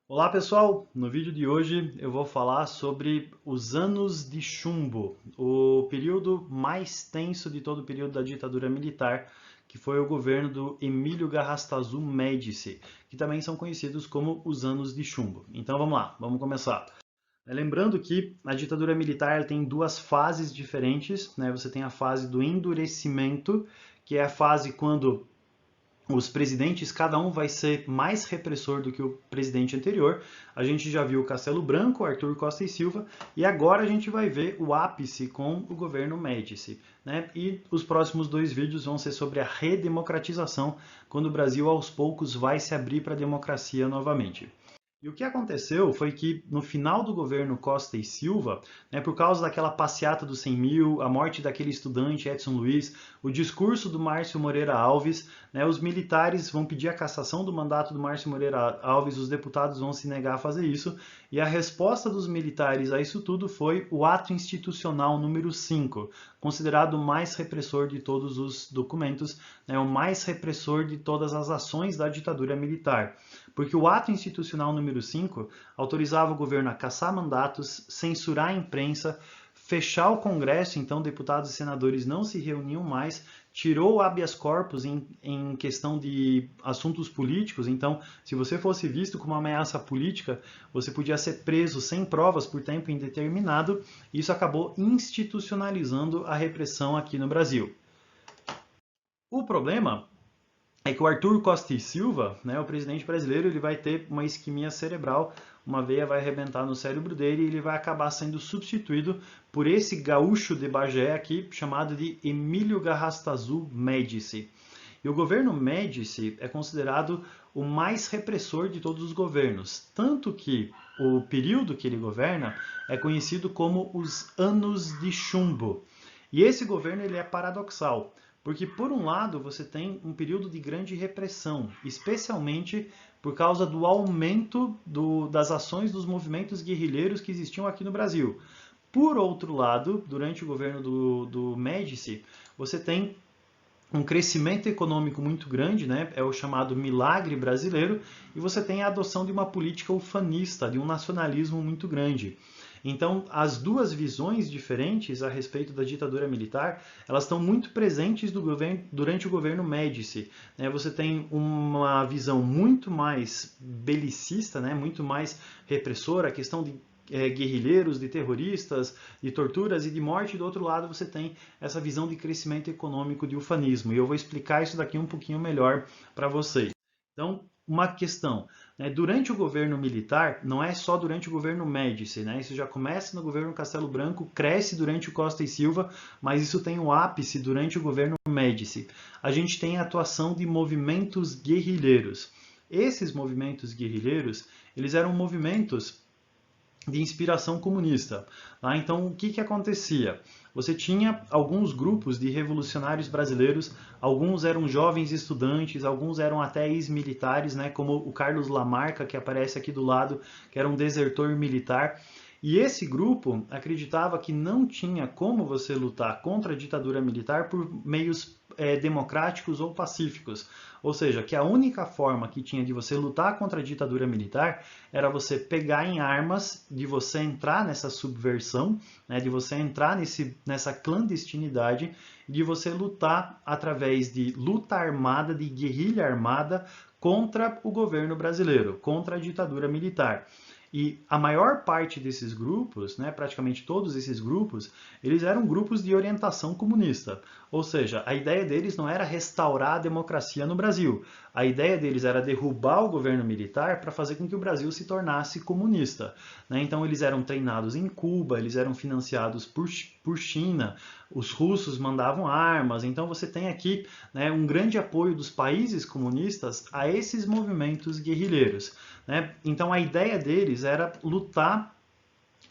Olá pessoal, no vídeo de hoje eu vou falar sobre os anos de chumbo, o período mais tenso de todo o período da ditadura militar, que foi o governo do Emílio Garrastazu Médici, que também são conhecidos como os anos de chumbo. Então vamos lá, vamos começar. Lembrando que a ditadura militar tem duas fases diferentes, né? Você tem a fase do endurecimento, que é a fase quando os presidentes, cada um vai ser mais repressor do que o presidente anterior. A gente já viu o Castelo Branco, Arthur Costa e Silva, e agora a gente vai ver o ápice com o governo Médici. Né? E os próximos dois vídeos vão ser sobre a redemocratização, quando o Brasil aos poucos vai se abrir para a democracia novamente. E o que aconteceu foi que, no final do governo Costa e Silva, né, por causa daquela passeata dos 100 mil, a morte daquele estudante Edson Luiz, o discurso do Márcio Moreira Alves, né, os militares vão pedir a cassação do mandato do Márcio Moreira Alves, os deputados vão se negar a fazer isso, e a resposta dos militares a isso tudo foi o ato institucional número 5, considerado o mais repressor de todos os documentos, né, o mais repressor de todas as ações da ditadura militar. Porque o ato institucional número 5 autorizava o governo a cassar mandatos, censurar a imprensa, fechar o Congresso, então deputados e senadores não se reuniam mais, tirou o habeas corpus em questão de assuntos políticos, então se você fosse visto como uma ameaça política, você podia ser preso sem provas por tempo indeterminado, e isso acabou institucionalizando a repressão aqui no Brasil. O problema é que o Arthur Costa e Silva, né, o presidente brasileiro, ele vai ter uma isquemia cerebral, uma veia vai arrebentar no cérebro dele e ele vai acabar sendo substituído por esse gaúcho de Bagé aqui, chamado de Emílio Garrastazu Médici. E o governo Médici é considerado o mais repressor de todos os governos, tanto que o período que ele governa é conhecido como os Anos de Chumbo. E esse governo ele é paradoxal, porque por um lado você tem um período de grande repressão, especialmente por causa do aumento das ações dos movimentos guerrilheiros que existiam aqui no Brasil. Por outro lado, durante o governo do Médici, você tem um crescimento econômico muito grande, né? É o chamado milagre brasileiro, e você tem a adoção de uma política ufanista, de um nacionalismo muito grande. Então, as duas visões diferentes a respeito da ditadura militar, elas estão muito presentes durante o governo Médici. Né? Você tem uma visão muito mais belicista, né? Muito mais repressora, a questão de guerrilheiros, de terroristas, de torturas e de morte, e do outro lado você tem essa visão de crescimento econômico de ufanismo. E eu vou explicar isso daqui um pouquinho melhor para vocês. Então, uma questão, né? Durante o governo militar, não é só durante o governo Médici, né? Isso já começa no governo Castelo Branco, cresce durante o Costa e Silva, mas isso tem o ápice durante o governo Médici. A gente tem a atuação de movimentos guerrilheiros. Esses movimentos guerrilheiros, eles eram movimentos de inspiração comunista. Tá? Então, o que, que acontecia? Você tinha alguns grupos de revolucionários brasileiros, alguns eram jovens estudantes, alguns eram até ex-militares, né, como o Carlos Lamarca, que aparece aqui do lado, que era um desertor militar. E esse grupo acreditava que não tinha como você lutar contra a ditadura militar por meios democráticos ou pacíficos. Ou seja, que a única forma que tinha de você lutar contra a ditadura militar era você pegar em armas, de você entrar nessa subversão, né, de você entrar nessa clandestinidade, de você lutar através de luta armada, de guerrilha armada contra o governo brasileiro, contra a ditadura militar. E a maior parte desses grupos, né, praticamente todos esses grupos, eles eram grupos de orientação comunista. Ou seja, a ideia deles não era restaurar a democracia no Brasil. A ideia deles era derrubar o governo militar para fazer com que o Brasil se tornasse comunista. Né? Então eles eram treinados em Cuba, eles eram financiados por China, os russos mandavam armas. Então você tem aqui, né, um grande apoio dos países comunistas a esses movimentos guerrilheiros. Né? Então a ideia deles era lutar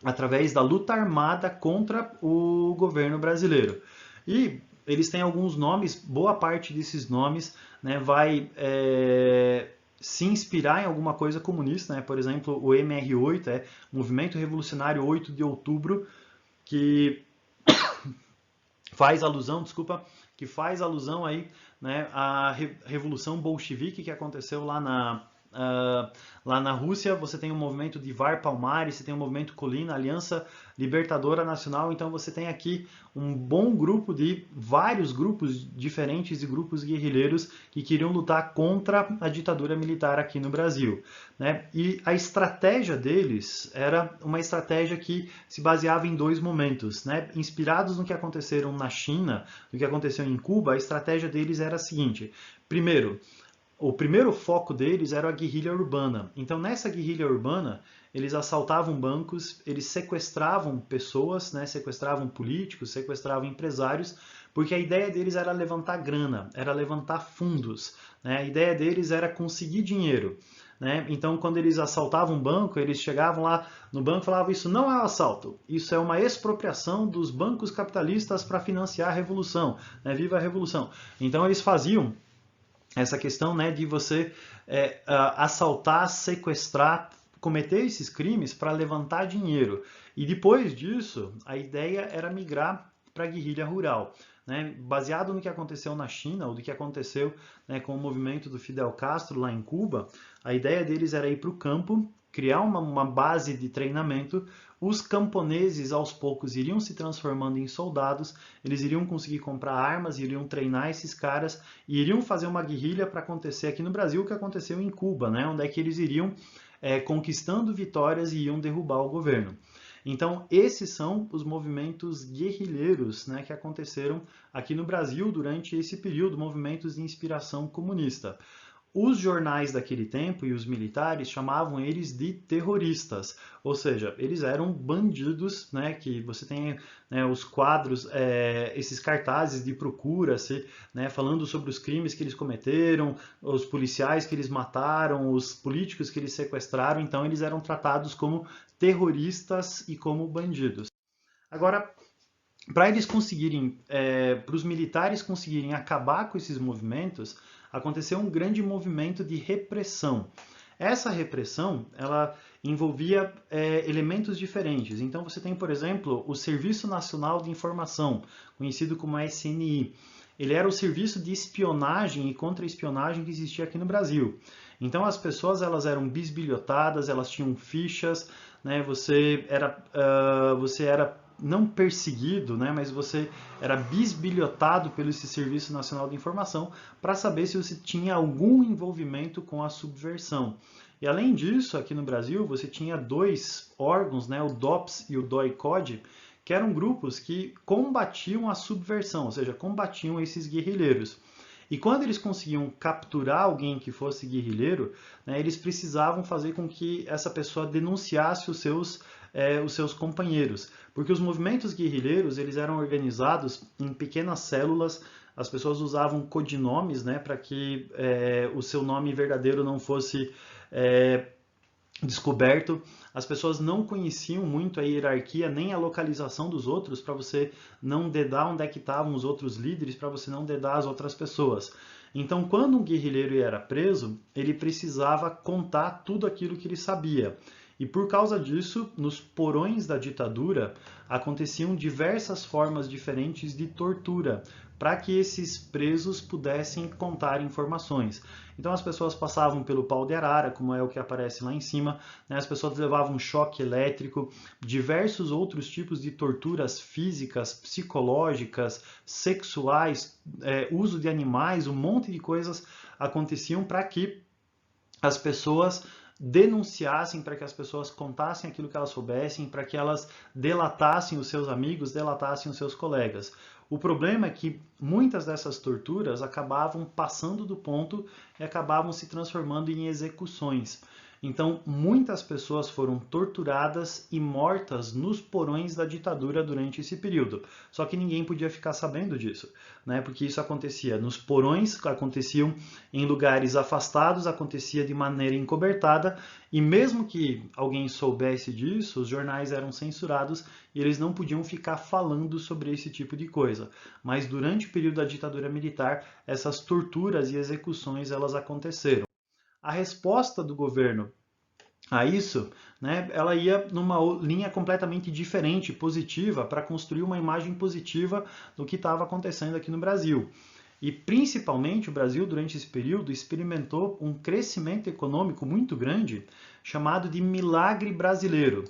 através da luta armada contra o governo brasileiro. E eles têm alguns nomes, boa parte desses nomes, né, vai se inspirar em alguma coisa comunista, né? Por exemplo, o MR8 é Movimento Revolucionário 8 de Outubro, que faz alusão, desculpa, que faz alusão aí, né, à Revolução Bolchevique que aconteceu lá Lá na Rússia você tem o movimento de Var Palmares, você tem o movimento Colina, Aliança Libertadora Nacional, então você tem aqui um bom grupo de vários grupos diferentes e grupos guerrilheiros que queriam lutar contra a ditadura militar aqui no Brasil, né? E a estratégia deles era uma estratégia que se baseava em dois momentos, né? Inspirados no que aconteceram na China, no que aconteceu em Cuba, a estratégia deles era a seguinte: primeiro, o primeiro foco deles era a guerrilha urbana. Então, nessa guerrilha urbana, eles assaltavam bancos, eles sequestravam pessoas, né? Sequestravam políticos, sequestravam empresários, porque a ideia deles era levantar grana, era levantar fundos, né? A ideia deles era conseguir dinheiro, né? Então, quando eles assaltavam um banco, eles chegavam lá no banco e falavam: isso não é um assalto, isso é uma expropriação dos bancos capitalistas para financiar a revolução, né? Viva a revolução! Então, eles faziam essa questão, né, de você assaltar, sequestrar, cometer esses crimes para levantar dinheiro. E depois disso, a ideia era migrar para a guerrilha rural, né? Baseado no que aconteceu na China, ou do que aconteceu, né, com o movimento do Fidel Castro lá em Cuba, a ideia deles era ir para o campo, criar uma base de treinamento. Os camponeses aos poucos iriam se transformando em soldados, eles iriam conseguir comprar armas, iriam treinar esses caras e iriam fazer uma guerrilha para acontecer aqui no Brasil o que aconteceu em Cuba, né? Onde é que eles iriam conquistando vitórias e iam derrubar o governo. Então, esses são os movimentos guerrilheiros, né, que aconteceram aqui no Brasil durante esse período, movimentos de inspiração comunista. Os jornais daquele tempo e os militares chamavam eles de terroristas, ou seja, eles eram bandidos, né, que você tem, né, os quadros, esses cartazes de procura-se, né, falando sobre os crimes que eles cometeram, os policiais que eles mataram, os políticos que eles sequestraram, então eles eram tratados como terroristas e como bandidos. Agora, para eles conseguirem, para os militares conseguirem acabar com esses movimentos, aconteceu um grande movimento de repressão. Essa repressão, ela envolvia elementos diferentes. Então você tem, por exemplo, o Serviço Nacional de Informação, conhecido como SNI. Ele era o serviço de espionagem e contra-espionagem que existia aqui no Brasil. Então as pessoas elas eram bisbilhotadas, elas tinham fichas, né? Você era não perseguido, né, mas você era bisbilhotado pelo esse Serviço Nacional de Informação para saber se você tinha algum envolvimento com a subversão. E além disso, aqui no Brasil, você tinha dois órgãos, né, o DOPS e o DOI-CODE, que eram grupos que combatiam a subversão, ou seja, combatiam esses guerrilheiros. E quando eles conseguiam capturar alguém que fosse guerrilheiro, né, eles precisavam fazer com que essa pessoa denunciasse os seus companheiros. Porque os movimentos guerrilheiros eles eram organizados em pequenas células, as pessoas usavam codinomes, né, para que o seu nome verdadeiro não fosse descoberto. As pessoas não conheciam muito a hierarquia nem a localização dos outros para você não dedar onde é que estavam os outros líderes, para você não dedar as outras pessoas. Então, quando um guerrilheiro era preso, ele precisava contar tudo aquilo que ele sabia. E por causa disso, nos porões da ditadura, aconteciam diversas formas diferentes de tortura, para que esses presos pudessem contar informações. Então as pessoas passavam pelo pau de arara, como é o que aparece lá em cima, né? As pessoas levavam choque elétrico, diversos outros tipos de torturas físicas, psicológicas, sexuais, uso de animais, um monte de coisas aconteciam para que as pessoas denunciassem, para que as pessoas contassem aquilo que elas soubessem, para que elas delatassem os seus amigos, delatassem os seus colegas. O problema é que muitas dessas torturas acabavam passando do ponto e acabavam se transformando em execuções. Então, muitas pessoas foram torturadas e mortas nos porões da ditadura durante esse período. Só que ninguém podia ficar sabendo disso, né? Porque isso acontecia nos porões, aconteciam em lugares afastados, acontecia de maneira encobertada, e mesmo que alguém soubesse disso, os jornais eram censurados e eles não podiam ficar falando sobre esse tipo de coisa. Mas durante o período da ditadura militar, essas torturas e execuções elas aconteceram. A resposta do governo a isso, né, ela ia numa linha completamente diferente, positiva, para construir uma imagem positiva do que estava acontecendo aqui no Brasil. E principalmente o Brasil, durante esse período, experimentou um crescimento econômico muito grande, chamado de milagre brasileiro.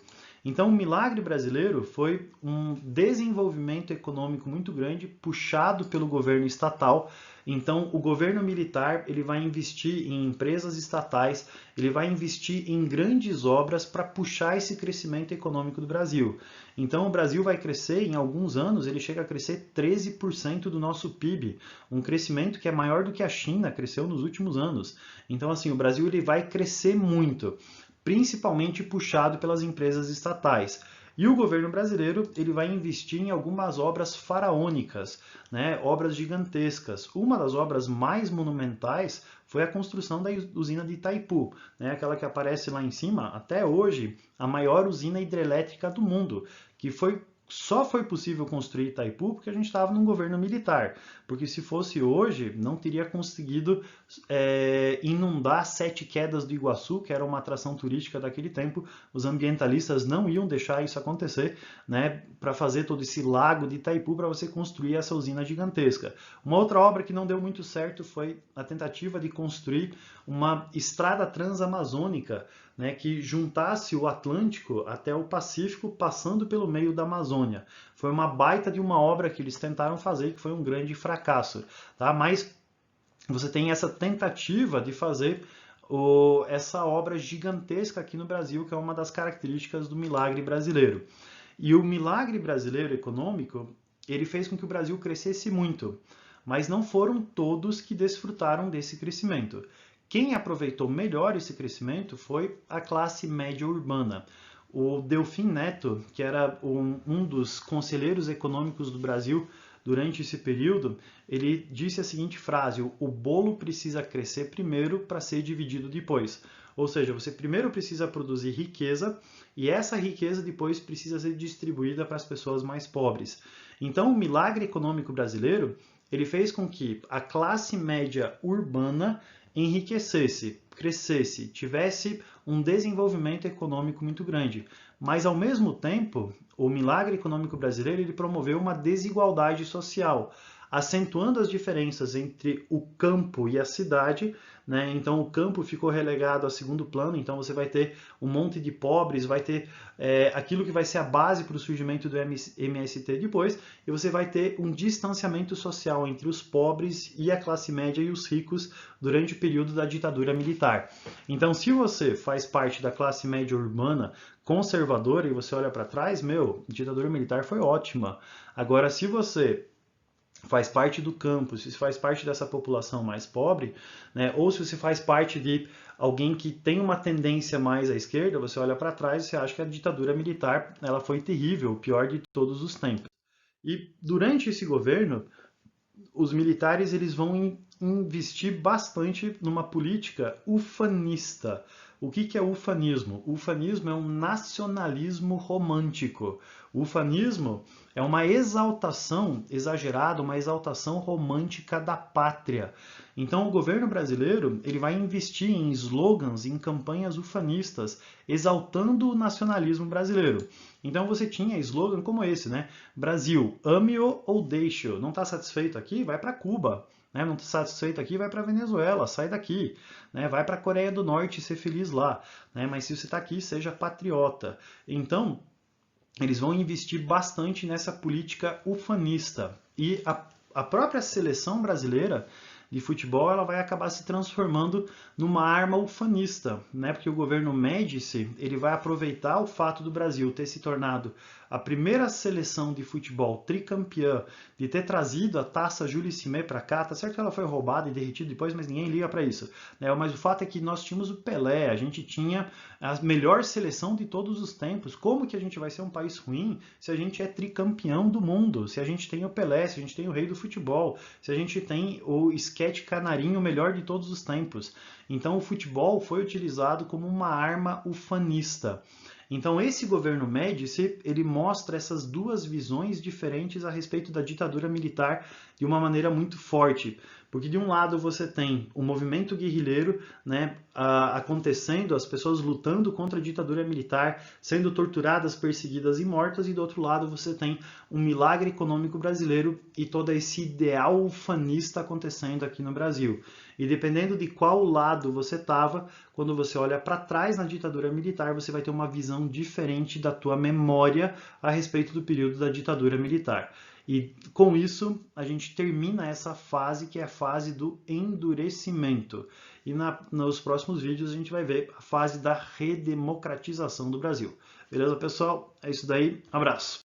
Então, o milagre brasileiro foi um desenvolvimento econômico muito grande, puxado pelo governo estatal. Então, o governo militar ele vai investir em empresas estatais, ele vai investir em grandes obras para puxar esse crescimento econômico do Brasil. Então, o Brasil vai crescer, em alguns anos, ele chega a crescer 13% do nosso PIB, um crescimento que é maior do que a China cresceu nos últimos anos. Então, assim, o Brasil ele vai crescer muito, principalmente puxado pelas empresas estatais. E o governo brasileiro ele vai investir em algumas obras faraônicas, né? Obras gigantescas. Uma das obras mais monumentais foi a construção da usina de Itaipu, né? Aquela que aparece lá em cima, até hoje, a maior usina hidrelétrica do mundo, que só foi possível construir Itaipu porque a gente estava num governo militar, porque se fosse hoje, não teria conseguido inundar Sete Quedas do Iguaçu, que era uma atração turística daquele tempo. Os ambientalistas não iam deixar isso acontecer, né, para fazer todo esse lago de Itaipu para você construir essa usina gigantesca. Uma outra obra que não deu muito certo foi a tentativa de construir uma estrada transamazônica, né, que juntasse o Atlântico até o Pacífico, passando pelo meio da Amazônia. Foi uma baita de uma obra que eles tentaram fazer, que foi um grande fracasso. Tá? Mas você tem essa tentativa de fazer essa obra gigantesca aqui no Brasil, que é uma das características do milagre brasileiro. E o milagre brasileiro econômico, ele fez com que o Brasil crescesse muito, mas não foram todos que desfrutaram desse crescimento. Quem aproveitou melhor esse crescimento foi a classe média urbana. O Delfim Neto, que era um dos conselheiros econômicos do Brasil durante esse período, ele disse a seguinte frase: o bolo precisa crescer primeiro para ser dividido depois. Ou seja, você primeiro precisa produzir riqueza e essa riqueza depois precisa ser distribuída para as pessoas mais pobres. Então, o milagre econômico brasileiro, ele fez com que a classe média urbana enriquecesse, crescesse, tivesse um desenvolvimento econômico muito grande. Mas, ao mesmo tempo, o milagre econômico brasileiro ele promoveu uma desigualdade social, acentuando as diferenças entre o campo e a cidade, né? Então o campo ficou relegado a segundo plano, então você vai ter um monte de pobres, vai ter aquilo que vai ser a base para o surgimento do MST depois, e você vai ter um distanciamento social entre os pobres e a classe média e os ricos durante o período da ditadura militar. Então, se você faz parte da classe média urbana conservadora e você olha para trás, a ditadura militar foi ótima. Agora, se você faz parte do campo, se faz parte dessa população mais pobre, né, ou se você faz parte de alguém que tem uma tendência mais à esquerda, você olha para trás e você acha que a ditadura militar ela foi terrível, o pior de todos os tempos. E durante esse governo, os militares eles vão investir bastante numa política ufanista. O que é ufanismo? O ufanismo é um nacionalismo romântico. O ufanismo é uma exaltação exagerada, uma exaltação romântica da pátria. Então, o governo brasileiro ele vai investir em slogans, em campanhas ufanistas, exaltando o nacionalismo brasileiro. Então, você tinha slogan como esse, né? Brasil, ame-o ou deixe-o. Não está satisfeito aqui? Vai para Cuba. Né? Não está satisfeito aqui? Vai para Venezuela, sai daqui. Né? Vai para a Coreia do Norte ser feliz lá. Né? Mas se você está aqui, seja patriota. Então, eles vão investir bastante nessa política ufanista. E a própria seleção brasileira de futebol ela vai acabar se transformando numa arma ufanista, né? Porque o governo Médici ele vai aproveitar o fato do Brasil ter se tornado a primeira seleção de futebol tricampeã, de ter trazido a taça Jules Rimet para cá. Tá certo que ela foi roubada e derretida depois, mas ninguém liga para isso, né? Mas o fato é que nós tínhamos o Pelé, a gente tinha a melhor seleção de todos os tempos. Como que a gente vai ser um país ruim se a gente é tricampeão do mundo, se a gente tem o Pelé, se a gente tem o rei do futebol, se a gente tem o Esquete Canarinho, o melhor de todos os tempos? Então o futebol foi utilizado como uma arma ufanista. Então esse governo Médici, ele mostra essas duas visões diferentes a respeito da ditadura militar de uma maneira muito forte. Porque de um lado você tem o movimento guerrilheiro, né, acontecendo, as pessoas lutando contra a ditadura militar, sendo torturadas, perseguidas e mortas, e do outro lado você tem um milagre econômico brasileiro e todo esse ideal ufanista acontecendo aqui no Brasil. E dependendo de qual lado você estava, quando você olha para trás na ditadura militar, você vai ter uma visão diferente da tua memória a respeito do período da ditadura militar. E com isso, a gente termina essa fase, que é a fase do endurecimento. E nos próximos vídeos a gente vai ver a fase da redemocratização do Brasil. Beleza, pessoal? É isso daí. Abraço!